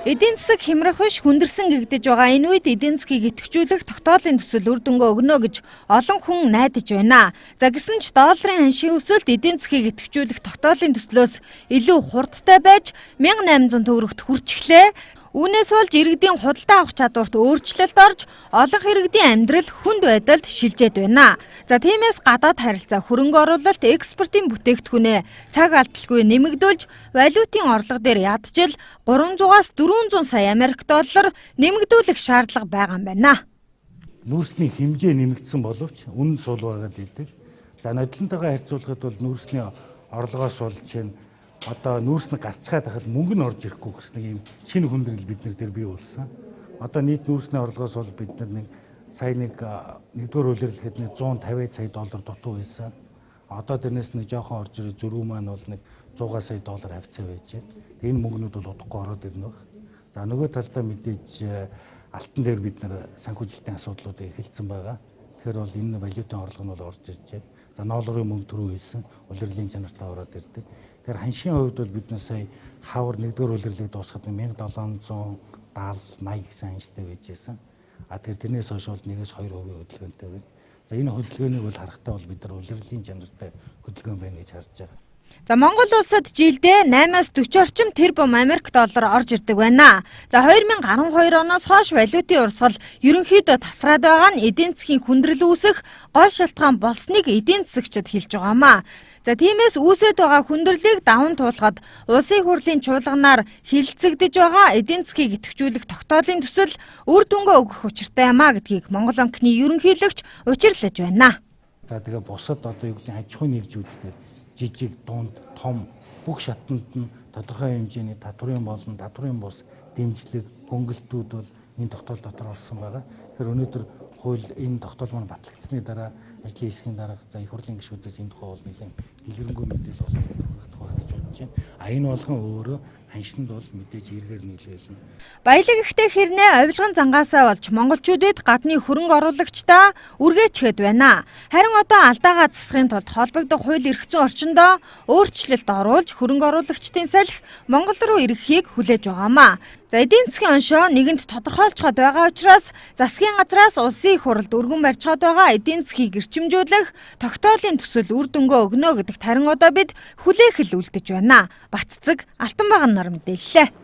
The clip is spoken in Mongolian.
Эдийн засаг хямрах биш хүндэрсэн гэгдэж байгаа энэ үед эдийн засгийг идэвхжүүлэх тогтоолын төсөл үр дүнгээ өгнө гэж олон хүн найдаж байна. За гэсэн ч долларын ханшийн өсөлт эдийн засгийг идэвхжүүлэх тогтоолын төслөөс илүү хурдтай байж 1800 төгрөгт хүрчихлээ. Үүнээс болж иргэдийн худалдаа авах чадварт өөрчлөлт орж олон иргэдийн амьдрал хүнд байдалд шилжээд байна. За тиймээс гадаад харилцаа хөрөнгө оруулалт экспортын бүтээгдэхүүнээ цаг алдалгүй нэмэгдүүлж валютын орлого дээр ядчил 300-аас 400 сая Америк доллар нэмэгдүүлэх шаардлага байгаа юм байна. Нүүрсний хэмжээ нэмэгдсэн боловч үнэ сул байгаад идэг. За нодлонтойгоо харьцуулахад бол нүүрсний орлогоос бол жишээ нь одоо нүүрс нь гарцгаад хахад мөнгө нь орж ирэхгүй гэсэн нэг юм шинэ хүндрэл бид нар дээр бий болсон. Одоо нийт нүүрсний орлогоос бол бид нар нэгдүгээр үйлрэлхэд 150 сая доллар дутуу байсан. Одоо тэрнээс нэг жоохон орж ирэх зөрүү маань бол нэг 100 сая доллар хавцаа байж байна. Энэ мөнгнүүд бол удахгүй ороод ирнэ баг. За нөгөө талдаа мэдээж алтан дээр бид нар санхүүжилтийн асуудлуудыг эхэлсэн байгаа. Тэгэхээр бол энэ валютын орлого нь бол орж ирж байна. За долларын мөнгө түрүү хэлсэн улирлын чанартай ороод ирдэг. Тэгэхээр ханшийн хувьд бол бид нар сая хавар нэгдүгээр улирлыг дуусгахад 1770 80 гэсэн ханштай байж байсан. Тэгэхээр тэрнээс хойш бол 1-2% хөдөлгөөнтэй байна. За энэ хөдөлгөөнийг бол харахтаа бол бид нар улирлын чанартай хөдөлгөөн байна гэж харж байгаа. За Монгол улсад жилдээ 8-аас 40 орчим тэрбум Америк доллар орж ирдэг байна. За 2012 оноос хойш валютын урсгал ерөнхийдөө тасраад байгаа нь эдийн засгийн хүндрэл үүсэх гол шалтгаан болсныг эдийн засагчид хэлж байгаамаа. За тиймээс үүсэт байгаа хүндрэлийг даван туулахад улсын хурлын чуулганаар хилцэгдэж байгаа эдийн засгийг идэвхжүүлэх тогтоолын төсөл үр дүнгээ өгөх учиртай юмаа гэдгийг Монгол банкны ерөнхийлөгч учирлаж байна. За тэгээ бусад одоо юу гэдэг аж ахуйн нэгжүүдтэй жижиг, дунд, том бүх шатанд нь тодорхой хэмжээний татварын болон татварын бус дэмжлэг, хөнгөлтүүд бол энэ тогтоол дотор орсон байгаа. Тэгэхээр өнөөдөр хууль энэ тогтоол маань батлагдсны дараа ажлын хэсгийн дарга за их хурлын гишүүдээс энэ тухай бол нэлээд дэлгэрэнгүй мэдээлэл олох гэж бодож байна. А энэ болгон өөрөө ханшинд бол мэдээж хэрэгээр нийлүүлнэ. Баялаг ихтэй хэрнээ авилгын зангаасаа болж монголчуудад гадны хөрөнгө оруулагчдаа үргээчгээд байна. Харин одоо алдаагаа засахын тулд холбогдох хууль эрх зүйн орчиндөө өөрчлөлт оруулж хөрөнгө оруулагчдын салхи Монгол руу ирэхийг хүлээж байгаамаа. За эдийн засгийн оншоо нэгэнд тодорхойлцоход байгаа учраас засгийн газраас улсын их хурлд өргөн барьцаад байгаа эдийн засгийг эрчимжүүлэх тогтоолын төсөл үр дүнгээ өгнө гэдэгт харин одоо бид хүлээх л үлдэж байна. Батцэг Алтанбаатар нар мэдээллээ.